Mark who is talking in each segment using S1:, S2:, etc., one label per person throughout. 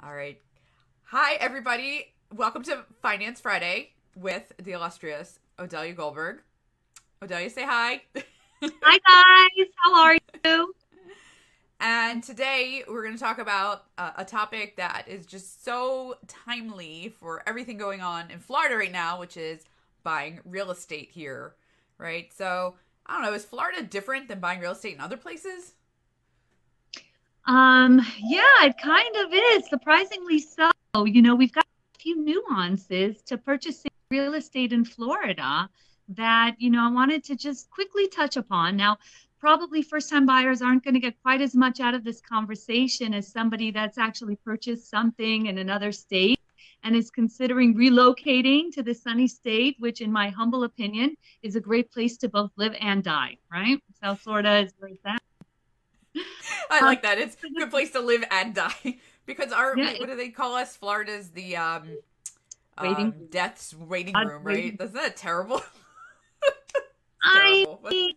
S1: All right. Hi, everybody. Welcome to Finance Friday with the illustrious Odelia Goldberg. Odelia, say hi.
S2: Hi guys, how are you?
S1: And today we're going to talk about a topic that is just so timely for everything going on in Florida right now, which is buying real estate here, right? So, I don't know, is Florida different than buying real estate in other places?
S2: Yeah, it kind of is, surprisingly so. We've got a few nuances to purchasing real estate in Florida that, I wanted to just quickly touch upon. Now, probably first-time buyers aren't going to get quite as much out of this conversation as somebody that's actually purchased something in another state and is considering relocating to the sunny state, which in my humble opinion is a great place to both live and die, right? South Florida is where it's at.
S1: I
S2: Um,
S1: like that. It's a good place to live and die because our
S2: yeah,
S1: what do they call us? Florida's the
S2: waiting.
S1: death's waiting
S2: God
S1: room, right?
S2: waiting.
S1: Isn't that terrible? It's
S2: I
S1: terrible. But
S2: mean,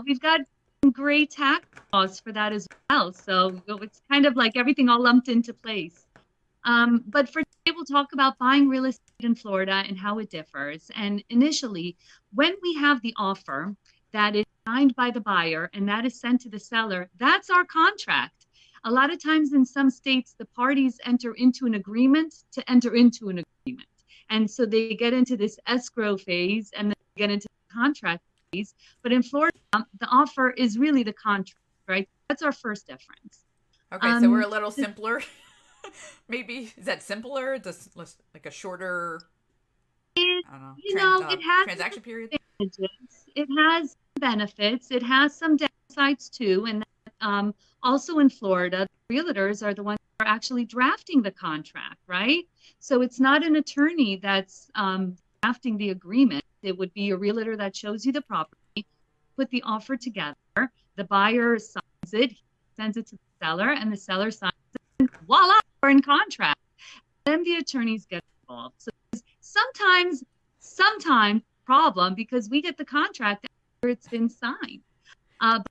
S2: we've got some great tax laws for that as well. So it's kind of like everything all lumped into place. But for today, we'll talk about buying real estate in Florida and how it differs. And initially, when we have the offer that is signed by the buyer and that is sent to the seller, that's our contract. A lot of times in some states, the parties enter into an agreement to enter into an agreement. And so they get into this escrow phase and then get into the contract phase. But in Florida, the offer is really the contract, right? That's our first difference.
S1: okay, so we're
S2: Um,
S1: a little simpler. Maybe is that simpler? Just like a shorter,
S2: it,
S1: I don't know,
S2: it has
S1: transaction period.
S2: advantages, it has benefits, it has some downsides too. And also in Florida, the realtors are the ones who are actually drafting the contract, right? So it's not an attorney that's drafting the agreement. It would be a realtor that shows you the property, put the offer together, the buyer signs it, sends it to the seller, and the seller signs it. Voila, we're in contract. Then the attorneys get involved. So sometimes problem because we get the contract after it's been signed,
S1: I was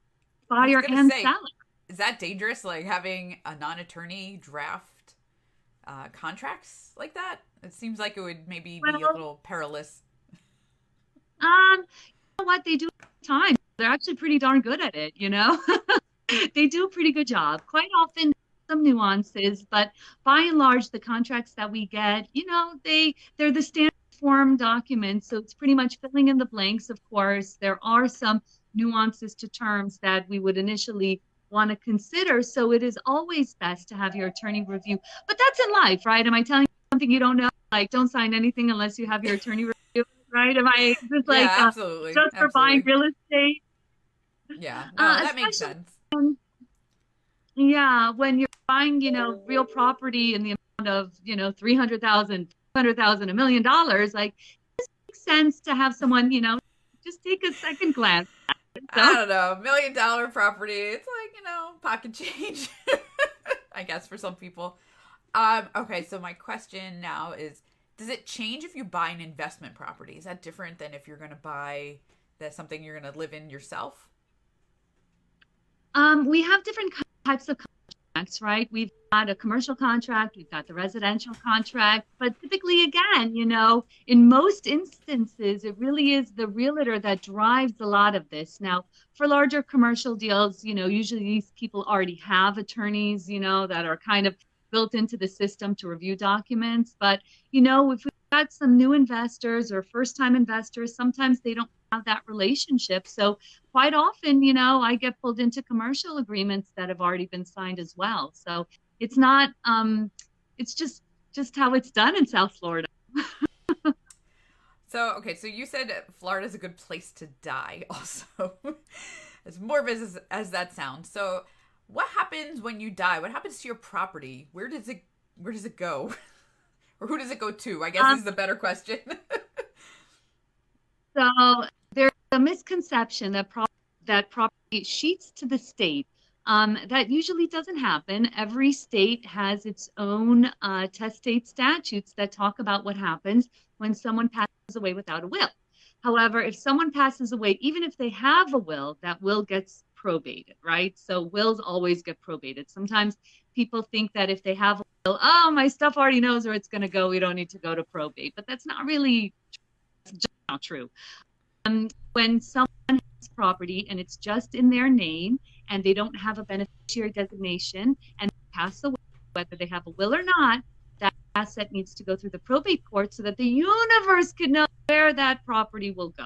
S2: buyer
S1: gonna
S2: and
S1: say,
S2: seller.
S1: is that dangerous? Like having a non-attorney draft contracts like that? It seems like it would maybe be a
S2: Well,
S1: little perilous.
S2: you know what they do all the time. They're actually pretty darn good at it. They do a pretty good job. Quite often, some nuances, but by and large, the contracts that we get, they're the standard form documents. So it's pretty much filling in the blanks, of course. There are some nuances to terms that we would initially want to consider. So it is always best to have your attorney review. But that's in life, right? Am I telling you something you don't know? Like, don't sign anything unless you have your attorney review, right? Am I just like
S1: Yeah, absolutely,
S2: just for buying
S1: absolutely.
S2: real estate?
S1: Yeah, no, that makes
S2: Especially
S1: sense.
S2: when, yeah, when you're buying, real property in the amount of, 300,000, 200,000, $1 million, like makes sense to have someone, just take a second glance.
S1: I
S2: So,
S1: don't know, $1 million property. It's like, pocket change, I guess, for some people. Okay, so my question now is, does it change if you buy an investment property? Is that different than if you're going to buy that something you're going to live in yourself?
S2: we have different types of contracts, right? We've got a commercial contract, we've got the residential contract, but typically, again, in most instances, it really is the realtor that drives a lot of this. Now, for larger commercial deals, usually these people already have attorneys, that are kind of built into the system to review documents. But, if we've got some new investors or first-time investors, sometimes they don't have that relationship. So quite often, I get pulled into commercial agreements that have already been signed as well. So it's not, it's just how it's done in South Florida.
S1: So, okay, so you said Florida's a good place to die also. As morbid as that sounds. So, what happens when you die? What happens to your property? Where does it go? Or who does it go to? I guess
S2: Um,
S1: is the better question.
S2: So there's a misconception that property sheets to the state. That usually doesn't happen. Every state has its own testate statutes that talk about what happens when someone passes away without a will. However, if someone passes away, even if they have a will, that will gets probated, right? So wills always get probated. Sometimes people think that if they have a will, oh, my stuff already knows where it's going to go. We don't need to go to probate, but that's not really, it's just not true. When someone has property and it's just in their name and they don't have a beneficiary designation and pass away, whether they have a will or not, that asset needs to go through the probate court so that the universe can know where that property will go.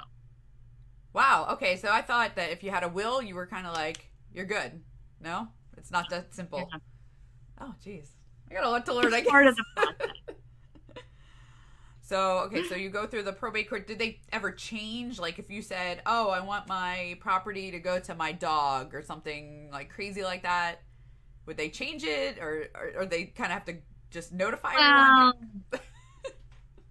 S1: Wow. Okay. So I thought that if you had a will, you were kind of like, you're good. No, it's not that simple. Yeah. Oh, geez. I got a lot to learn. I guess. Part of the process. So, okay. So you go through the probate court. Did they ever change? Like if you said, oh, I want my property to go to my dog or something like crazy like that, would they change it or they kind of have to just notify everyone?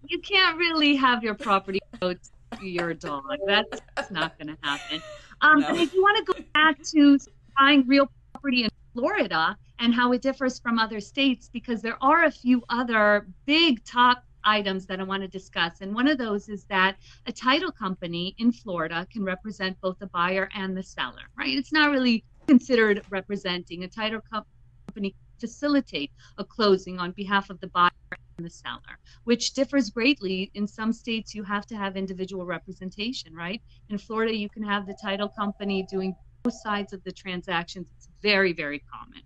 S2: You can't really have your property go to your dog. That's not going to happen. No. But if you want to go back to buying real property in Florida and how it differs from other states, because there are a few other big top items that I want to discuss. And one of those is that a title company in Florida can represent both the buyer and the seller, right? It's not really considered representing. A title company facilitate a closing on behalf of the buyer and the seller, which differs greatly. In some states, you have to have individual representation, right? In Florida, you can have the title company doing both sides of the transactions. It's very, very common.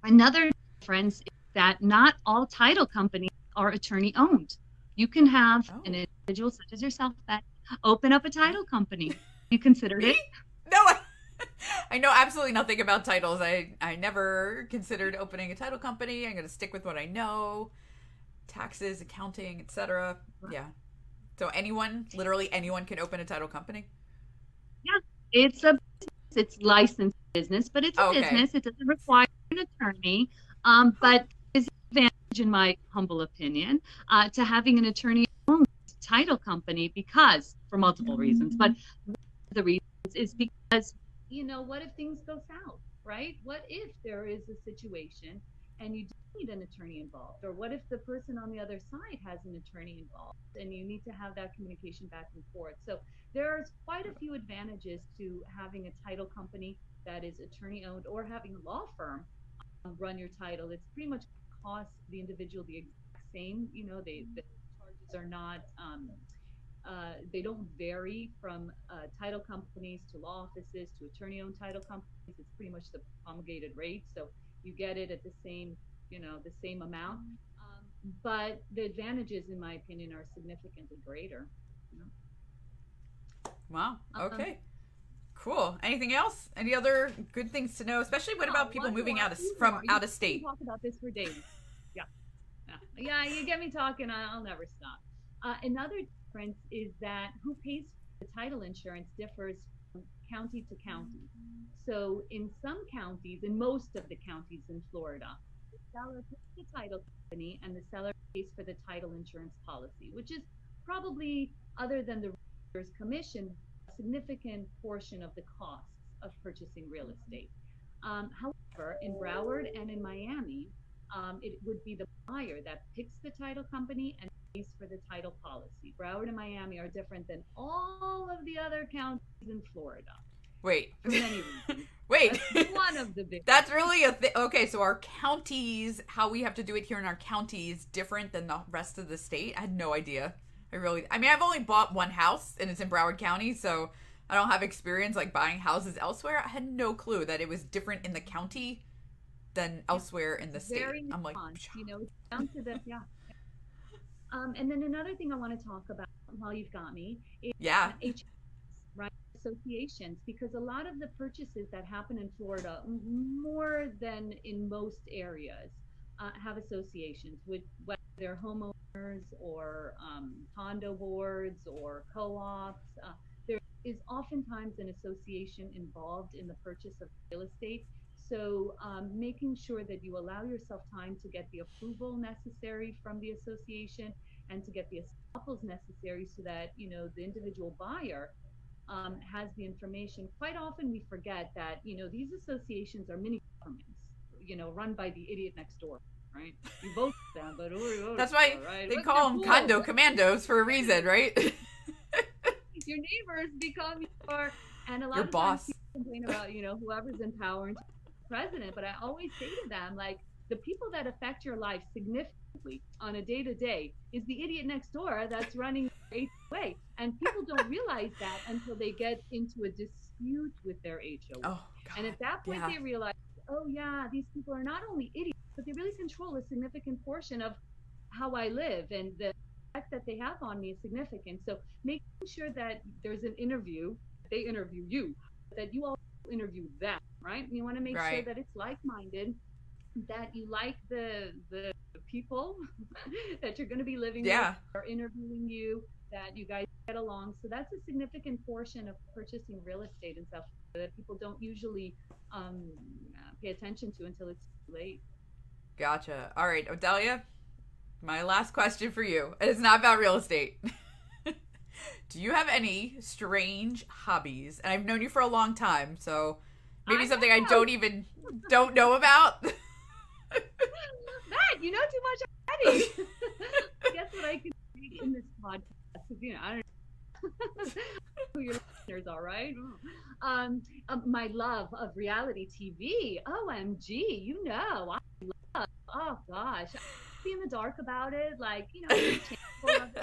S2: Another difference is that not all title companies are attorney owned. You can have an individual such as yourself that open up a title company. You considered it?
S1: No, I know absolutely nothing about titles. I never considered opening a title company. I'm going to stick with what I know. Taxes, accounting, etc. Yeah. So literally anyone can open a title company?
S2: Yeah. It's licensed business, but it's a business. It doesn't require an attorney. But there's an advantage, in my humble opinion, to having an attorney-owned title company because, for multiple reasons, but one of the reasons is because, what if things go south, right? What if there is a situation and you do need an attorney involved? Or what if the person on the other side has an attorney involved and you need to have that communication back and forth? So there's quite a few advantages to having a title company that is attorney-owned or having a law firm run your title. It's pretty much cost the individual the exact same. The charges are not, they don't vary from title companies to law offices to attorney-owned title companies. It's pretty much the promulgated rate. So you get it at the same, the same amount. But the advantages, in my opinion, are significantly greater.
S1: Wow. Okay. Cool. Anything else? Any other good things to know? Especially what about people moving out of state?
S2: Talk about this for days. Yeah. You get me talking. I'll never stop. Another difference is that who pays for the title insurance differs from county to county. So in some counties, in most of the counties in Florida, the seller pays the title company and the seller pays for the title insurance policy, which is probably, other than the realtor's commission, significant portion of the costs of purchasing real estate. However, in Broward and in Miami, it would be the buyer that picks the title company and pays for the title policy. Broward and Miami are different than all of the other counties in Florida.
S1: Wait.
S2: For many reasons.
S1: Wait.
S2: That's one of the big.
S1: That's really a thing. Okay, so our counties, how we have to do it here in our county is different than the rest of the state. I had no idea. I've only bought one house and it's in Broward County, so I don't have experience like buying houses elsewhere. I had no clue that it was different in the county than elsewhere in the state. I'm like,
S2: it's down to the and then another thing I want to talk about while you've got me is right, associations, because a lot of the purchases that happen in Florida, more than in most areas, have associations with whether they're homeowners or condo boards or co-ops. There is oftentimes an association involved in the purchase of real estate. So making sure that you allow yourself time to get the approval necessary from the association and to get the estoppels necessary so that, the individual buyer has the information. Quite often we forget that, these associations are mini governments, run by the idiot next door. Right? You vote for them, but
S1: that's why they call them condo commandos for a reason, right?
S2: Your neighbors become your And a lot
S1: Your
S2: of times
S1: boss.
S2: people complain about, whoever's in power and president, but I always say to them, like, the people that affect your life significantly on a day to day is the idiot next door that's running your HOA. And people don't realize that until they get into a dispute with their HOA.
S1: Oh, God.
S2: And at that point,
S1: Yeah.
S2: they realize, oh, yeah, these people are not only idiots, but they really control a significant portion of how I live, and the effect that they have on me is significant. So making sure that there's an interview, they interview you, that you also interview them, right? And you want to make sure that it's like-minded, that you like the people that you're going to be living with or interviewing you, that you guys get along. So that's a significant portion of purchasing real estate and stuff that people don't usually pay attention to until it's too late.
S1: Gotcha. All right, Odelia, my last question for you. It's not about real estate. Do you have any strange hobbies? And I've known you for a long time, so maybe something I don't know about.
S2: Matt, you know too much already. Guess what I can say in this podcast? Because I don't know who your listeners are, right? My love of reality TV. OMG, I love. Oh gosh, be in the dark about it, like of it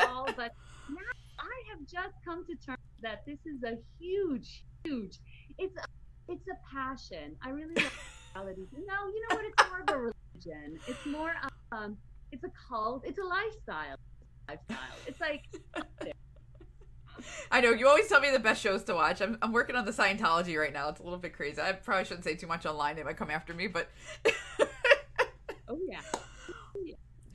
S2: all. But now I have just come to terms that this is a huge. It's a passion. I really love reality. You know what? It's more of a religion. It's more. It's a cult. It's a lifestyle. It's like.
S1: I know, you always tell me the best shows to watch. I'm working on the Scientology right now. It's a little bit crazy. I probably shouldn't say too much online. They might come after me, but.
S2: Oh yeah.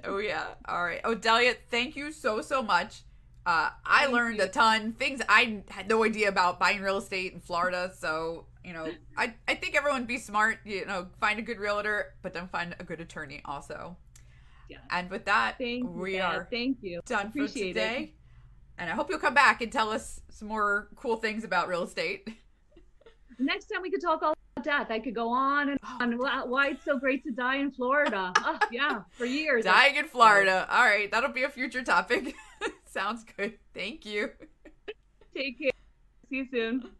S1: Oh yeah. All right, Odelia, thank you so much. I learned a ton. Things I had no idea about buying real estate in Florida. So, I think everyone be smart, find a good realtor, but then find a good attorney also. Yeah. And with that, we are done for today. And I hope you'll come back and tell us some more cool things about real estate.
S2: Next time we could talk all about death. I could go on and on why it's so great to die in Florida. Oh, yeah, for years.
S1: Dying in Florida. All right, that'll be a future topic. Sounds good. Thank you.
S2: Take care. See you soon.